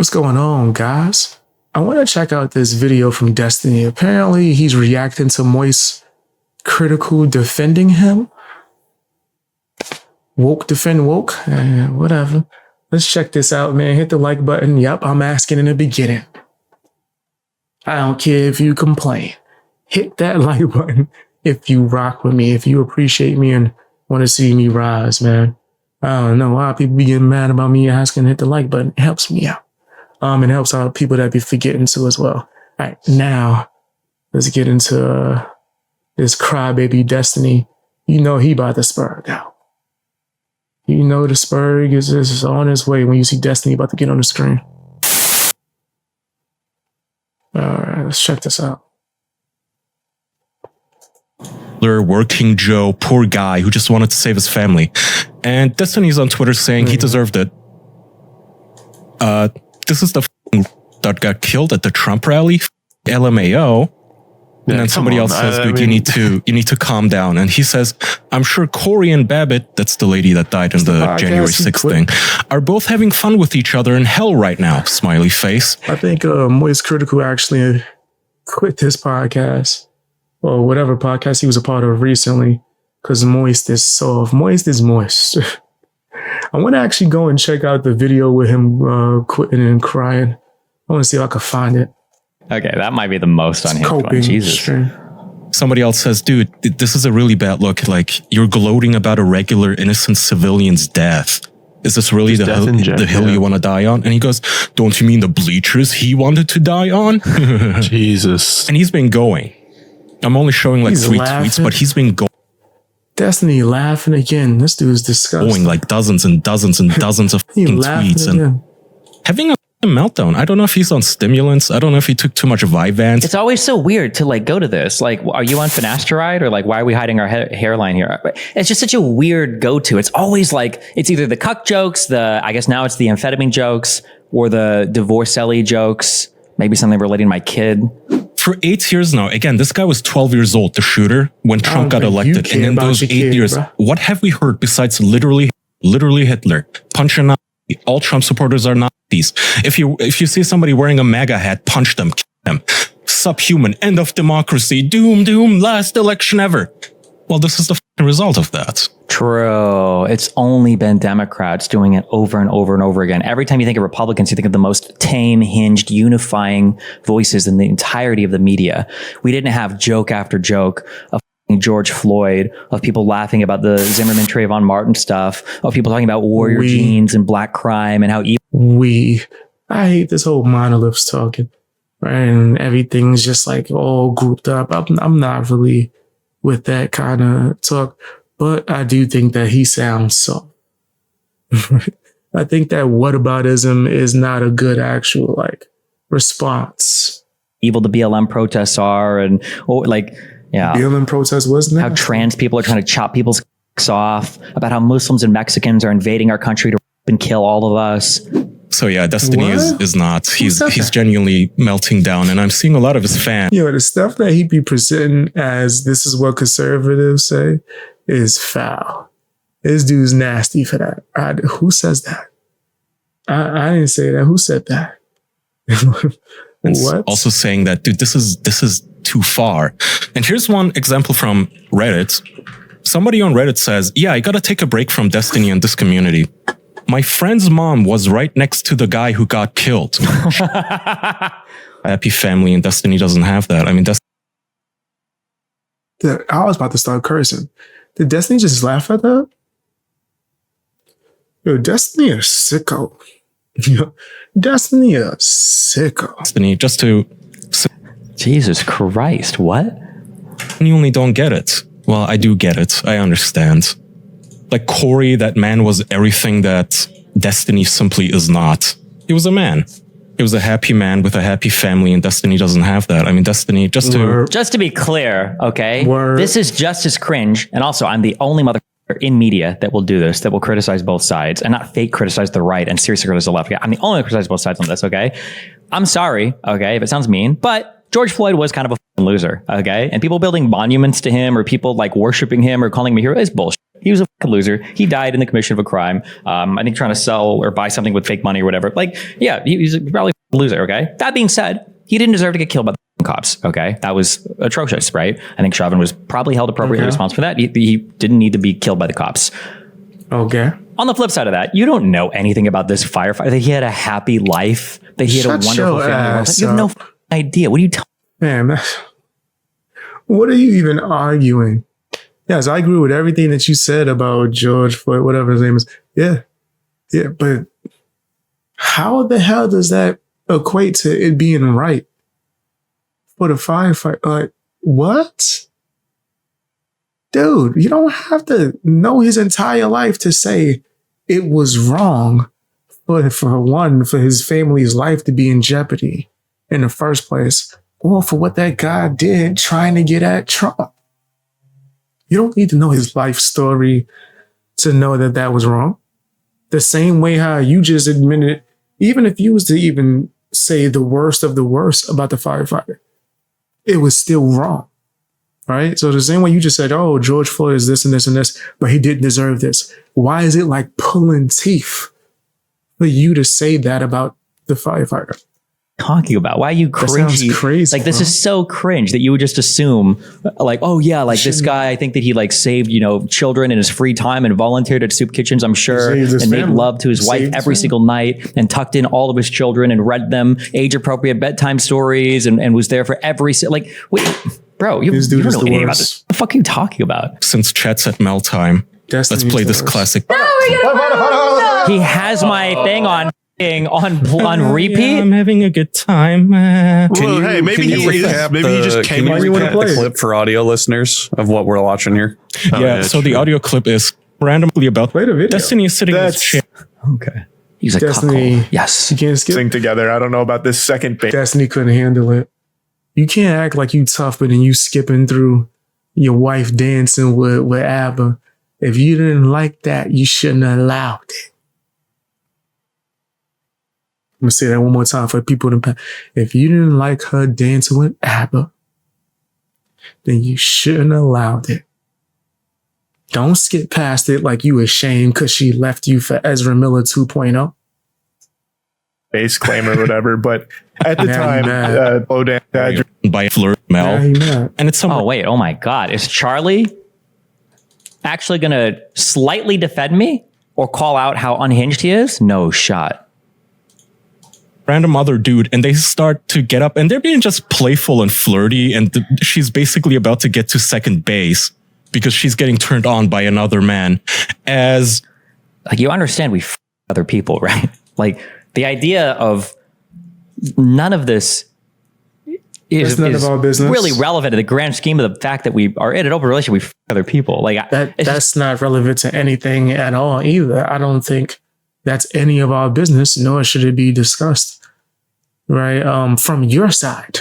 What's going on, guys? I want to check out this video from Destiny. Apparently, he's reacting to MoistCr1tikal defending him. Woke defend woke. Whatever. Let's check this out, man. Hit the like button. Yep, I'm asking in the beginning. I don't care if you complain. Hit that like button if you rock with me, if you appreciate me and want to see me rise, man. I don't know why people be getting mad about me asking to hit the like button. It helps me out. It helps out people that be forgetting to as well. All right, now let's get into this crybaby Destiny. You know he about to spurg out. You know the spurg is on his way when you see Destiny about to get on the screen. All right, let's check this out. Working Joe, poor guy who just wanted to save his family. And Destiny's on Twitter saying he deserved it. This is the that got killed at the Trump rally, LMAO. And then somebody else says, dude, you need to calm down. And he says, I'm sure Corey and Babbitt, that's the lady that died in the January 6th thing, are both having fun with each other in hell right now. Smiley face. I think MoistCr1tikal actually quit this podcast or whatever podcast he was a part of recently because Moist is soft. Moist is moist. I want to actually go and check out the video with him quitting and crying. I want to see if I can find it. Okay, that might be the most unhinged one. Jesus. Stream. Somebody else says, dude, this is a really bad look. Like, you're gloating about a regular innocent civilian's death. Is this really the hill you want to die on? And he goes, don't you mean the bleachers he wanted to die on? Jesus. And he's been going. I'm only showing like 3 tweets, but he's been going. Destiny laughing again. This dude is disgusting. Going like dozens and dozens and dozens of tweets and having a meltdown. I don't know if he's on stimulants. I don't know if he took too much Vyvanse. It's always so weird to like go to this. Like, are you on finasteride or like, why are we hiding our hairline here? It's just such a weird go-to. It's always like, it's either the cuck jokes, I guess now it's the amphetamine jokes or the divorcelli jokes. Maybe something relating to my kid. For 8 years now, again, this guy was 12 years old, the shooter, when Trump got elected. And in those 8 years, what have we heard besides literally Hitler? Punch a Nazi. All Trump supporters are Nazis. If you see somebody wearing a MAGA hat, punch them, kill them. Subhuman, end of democracy, doom, last election ever. Well, this is the result of that. True. It's only been Democrats doing it over and over and over again. Every time you think of Republicans, you think of the most tame, hinged, unifying voices in the entirety of the media. We didn't have joke after joke of George Floyd, of people laughing about the Zimmerman Trayvon Martin stuff, of people talking about warrior genes and black crime and how evil. I hate this whole monoliths talking, right? And everything's just like all grouped up. I'm not really with that kind of talk, but I do think that he sounds soft. I think that whataboutism is not a good actual like response. Evil the BLM protests are, and yeah. BLM protests wasn't how trans people are trying to chop people's off, about how Muslims and Mexicans are invading our country to and kill all of us. So yeah, Destiny is not. He's genuinely melting down, and I'm seeing a lot of his fans. The stuff that he be presenting as this is what conservatives say is foul. This dude's nasty for that. Who says that? I didn't say that. Who said that? What? Also saying that, dude, this is too far. And here's one example from Reddit. Somebody on Reddit says, yeah, I gotta take a break from Destiny and this community. My friend's mom was right next to the guy who got killed. Happy family, and Destiny doesn't have that. I mean, I was about to start cursing. Did Destiny just laugh at that? Yo, Destiny a sicko. Destiny a sicko. Destiny, just to... Jesus Christ, what? You only don't get it. Well, I do get it. I understand. Like Corey, that man was everything that Destiny simply is not. He was a man. He was a happy man with a happy family, and Destiny doesn't have that. I mean, Destiny, just to be clear, okay? This is just as cringe, and also I'm the only motherfucker in media that will do this, that will criticize both sides, and not fake criticize the right and seriously criticize the left. I'm the only one who criticizes both sides on this, okay? I'm sorry, okay, if it sounds mean, but George Floyd was kind of a loser, okay? And people building monuments to him or people like worshiping him or calling him a hero is bullshit. He was a fucking loser. He died in the commission of a crime. I think trying to sell or buy something with fake money or whatever. Like, yeah, he's probably a loser. Okay. That being said, he didn't deserve to get killed by the cops. Okay. That was atrocious, right? I think Chauvin was probably held appropriately responsible for that. He didn't need to be killed by the cops. Okay. On the flip side of that, you don't know anything about this firefighter, that he had a happy life, that he had a wonderful family. You have no idea. What are you talking Man, what are you even arguing? Yes, I agree with everything that you said about George Floyd, whatever his name is. Yeah. Yeah, but how the hell does that equate to it being right for the firefighter? Like, what? Dude, you don't have to know his entire life to say it was wrong for his family's life to be in jeopardy in the first place, or for what that guy did trying to get at Trump. You don't need to know his life story to know that that was wrong. The same way how you just admitted, even if you was to even say the worst of the worst about the firefighter, it was still wrong. Right? So the same way you just said, oh, George Floyd is this and this and this, but he didn't deserve this. Why is it like pulling teeth for you to say that about the firefighter? talking about? Why are you cringy? That sounds crazy. Like, this is so cringe that you would just assume, like, oh yeah, like this guy, I think that he like saved, children in his free time and volunteered at soup kitchens, I'm sure, and made love to his wife every single night and tucked in all of his children and read them age appropriate bedtime stories and was there for every, like, wait, bro, you don't know anything about this. What the fuck are you talking about? Since chat's at Mel time, let's play this classic. He has my thing on repeat. Yeah, I'm having a good time. Maybe he just came on. You want to play the clip for audio listeners of what we're watching here? The audio clip is randomly about Destiny is sitting in his chair. Okay. He's a Destiny. cuckold. Yes. You can't skip. Sing together. I don't know about this second bit. Destiny couldn't handle it. You can't act like you tough, but then you skipping through your wife dancing with ABBA. If you didn't like that, you shouldn't have allowed it. I'm going to say that one more time for people. If you didn't like her dancing with ABBA, then you shouldn't have allowed it. Don't skip past it like you ashamed because she left you for Ezra Miller 2.0. Bass claim or whatever, but at the time, Low Dan by Flirt Mel. And it's oh my God. Is Charlie actually going to slightly defend me or call out how unhinged he is? No shot. Random other dude, and they start to get up and they're being just playful and flirty, and she's basically about to get to second base because she's getting turned on by another man. As like, you understand we other people, right? Like, the idea of none of this is none of our business. Really relevant to the grand scheme of the fact that we are in an open relationship with other people. Like, that's not relevant to anything at all either. I don't think that's any of our business, nor should it be discussed, right? From your side.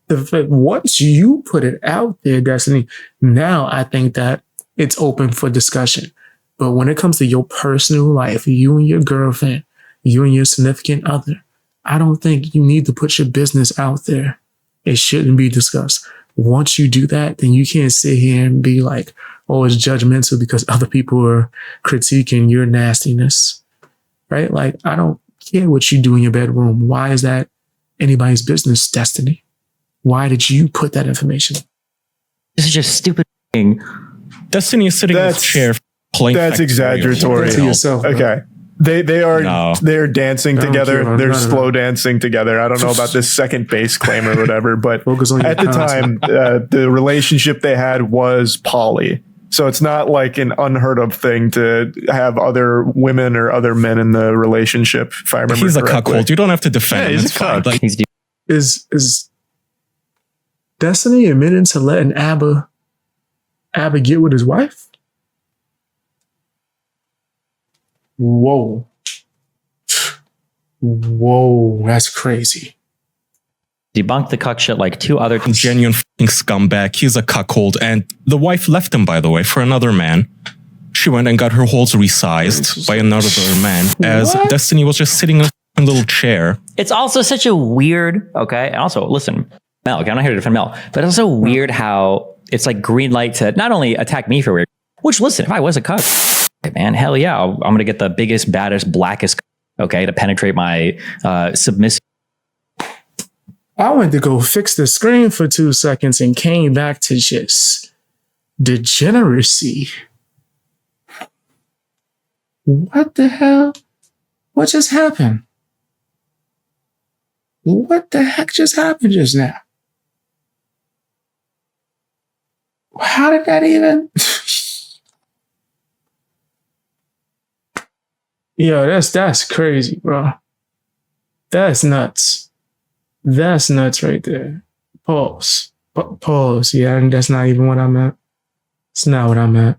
Once you put it out there, Destiny, now I think that it's open for discussion. But when it comes to your personal life, you and your girlfriend, you and your significant other, I don't think you need to put your business out there. It shouldn't be discussed. Once you do that, then you can't sit here and be like, oh, it's judgmental because other people are critiquing your nastiness, right? Like, I don't care what you do in your bedroom. Why is that anybody's business, Destiny? Why did you put that information? This is just stupid thing. Destiny is sitting in his chair playing. That's exaggeratory. To yourself, okay. They're dancing together. They're slow dancing together. I don't know about this second base claim or whatever, but at the time, the relationship they had was poly. So it's not like an unheard of thing to have other women or other men in the relationship. If I remember, he's a cuckold. You don't have to defend him. He's a cuckold. Like, is Destiny admitting to letting ABBA get with his wife? Whoa, that's crazy. Debunked the cuck shit like two other genuine fucking scumbag. He's a cuckold, and the wife left him, by the way, for another man. She went and got her holes resized by another man, as Destiny was just sitting in a little chair. It's also such a weird, okay, and also, listen, Mel, okay, I'm not here to defend Mel, but it's also weird how it's like green light to not only attack me for weird, Which, listen, if I was a cuck, man, hell yeah, I'm going to get the biggest, baddest, blackest, okay, to penetrate my submissive. I went to go fix the screen for 2 seconds and came back to just degeneracy. What the hell? What just happened? What the heck just happened just now? How did that even? Yo, that's crazy, bro. That's nuts. That's nuts right there. Pause. Pause. Yeah, and that's not even what I meant. It's not what I meant.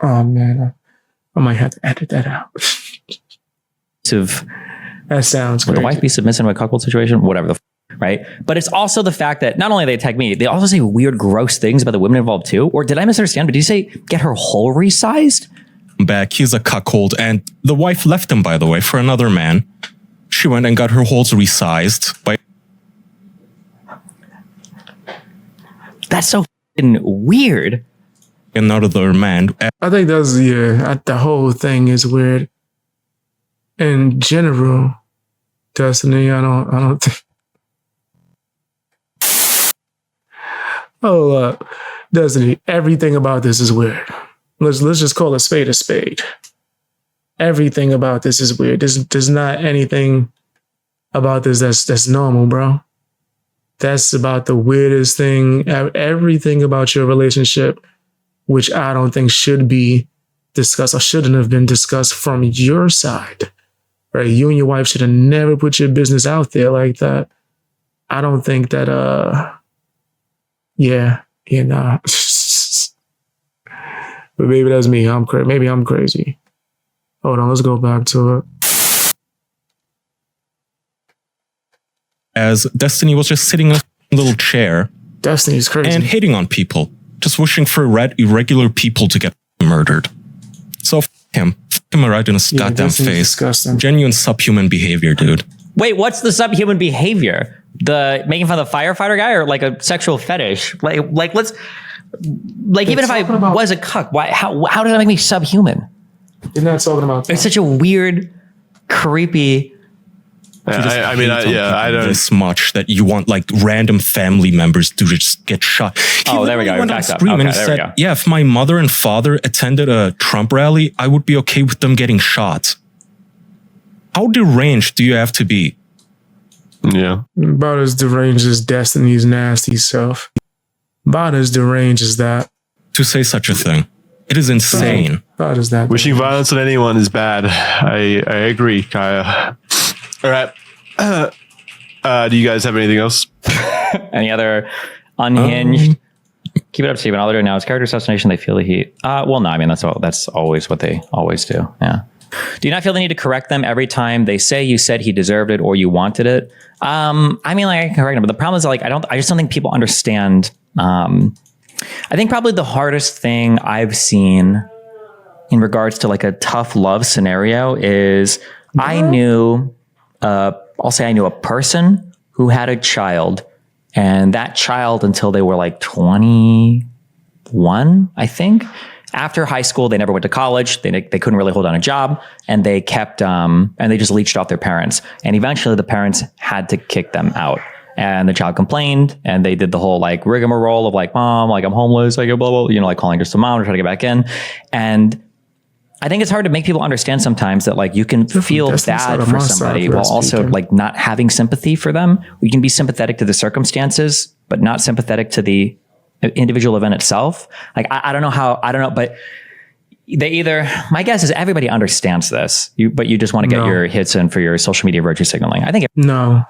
Oh man, I might have to edit that out. That sounds crazy. Would the wife be submissive in a cuckold situation? Whatever right? But it's also the fact that not only they attack me, they also say weird, gross things about the women involved too. Or did I misunderstand? But did you say get her hole resized? Back, he's a cuckold, and the wife left him, by the way, for another man. She went and got her holes resized by. That's so weird. Another man. I think that's the whole thing is weird. In general, Destiny, I don't think. Hold up, Destiny. Everything about this is weird. Let's just call a spade a spade. Everything about this is weird. There's not anything about this that's normal, bro. That's about the weirdest thing. Everything about your relationship, which I don't think should be discussed or shouldn't have been discussed from your side, right? You and your wife should have never put your business out there like that. I don't think that, nah. But maybe that's me. Maybe I'm crazy. Hold on, let's go back to it. As Destiny was just sitting in a little chair. Destiny's crazy. And hating on people. Just wishing for irregular people to get murdered. So him right in his goddamn face. Disgusting. Genuine subhuman behavior, dude. Wait, what's the subhuman behavior? The making fun of the firefighter guy, or like a sexual fetish? Like let's even if I was a cuck, why? How does that make me subhuman? You're not talking about that. It's such a weird, creepy. I don't this much that you want like random family members to just get shot. There we go. Went on scream and said, "Yeah, if my mother and father attended a Trump rally, I would be okay with them getting shot." How deranged do you have to be? Yeah, about as deranged as Destiny's nasty self. About as deranged as that. To say such a thing, it is insane. About as that. Wishing violence on anyone is bad. I agree, Kaya. All right. Do you guys have anything else? Any other unhinged? Keep it up, Steven. All they're doing now is character assassination. They feel the heat. Well, no, I mean, that's always what they always do. Yeah. Do you not feel the need to correct them every time they say you said he deserved it or you wanted it? I mean, like, I can correct them, but the problem is like, I just don't think people understand. I think probably the hardest thing I've seen in regards to like a tough love scenario is I knew a person who had a child, and that child until they were like 21, I think. After high school, they never went to college. They couldn't really hold on a job, and they kept and they just leached off their parents. And eventually, the parents had to kick them out. And the child complained, and they did the whole like rigmarole of like, "Mom, like I'm homeless," like blah blah, like calling just a mom to try to get back in. And I think it's hard to make people understand sometimes that like you can feel bad for somebody while also like not having sympathy for them. You can be sympathetic to the circumstances, but not sympathetic to the individual event itself. Like, I don't know, but they either, my guess is everybody understands this, but you just want to get your hits in for your social media virtue signaling. I think. No.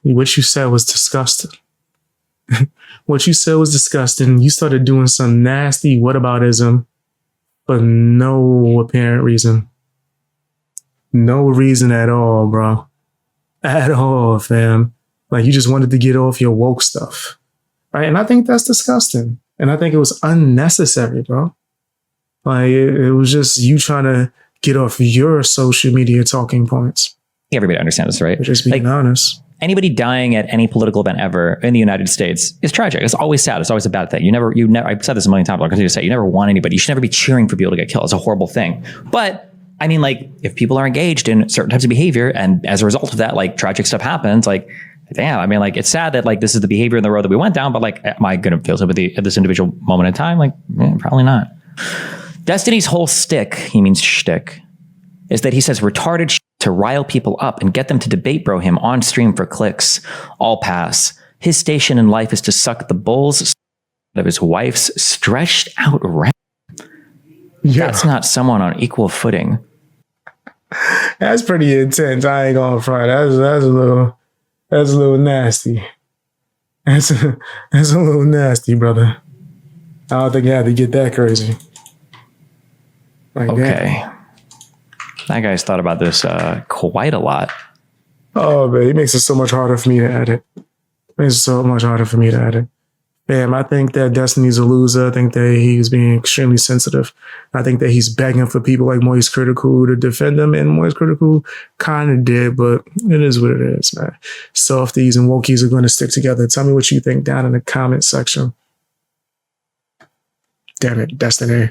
What you said was disgusting. What you said was disgusting. You started doing some nasty whataboutism, but no apparent reason. No reason at all, bro. At all, fam. Like, you just wanted to get off your woke stuff. Right? And I think that's disgusting. And I think it was unnecessary, bro. Like, it was just you trying to get off your social media talking points. Everybody understands this, right? Just being honest. Anybody dying at any political event ever in the United States is tragic. It's always sad. It's always a bad thing. You never, I've said this a million times, I'll continue to say, you never want anybody. You should never be cheering for people to get killed. It's a horrible thing. But I mean, like, if people are engaged in certain types of behavior and as a result of that, like, tragic stuff happens, like, damn, I mean, like, it's sad that, like, this is the behavior in the road that we went down, but, like, am I going to feel sympathy at this individual moment in time? Like, probably not. Destiny's whole stick, he means shtick, is that he says retarded to rile people up and get them to debate bro him on stream for clicks. All pass. His station in life is to suck the bull's of his wife's stretched out rat. Yeah. That's not someone on equal footing. That's pretty intense. I ain't gonna front. That's a little nasty. That's a little nasty, brother. I don't think you had to get that crazy. Like okay. That guy's thought about this quite a lot. Oh, man, it makes it so much harder for me to edit. Bam, I think that Destiny's a loser. I think that he's being extremely sensitive. I think that he's begging for people like MoistCr1tikal to defend him, and MoistCr1tikal kind of did, but it is what it is, man. Softies and wokies are going to stick together. Tell me what you think down in the comment section. Damn it, Destiny.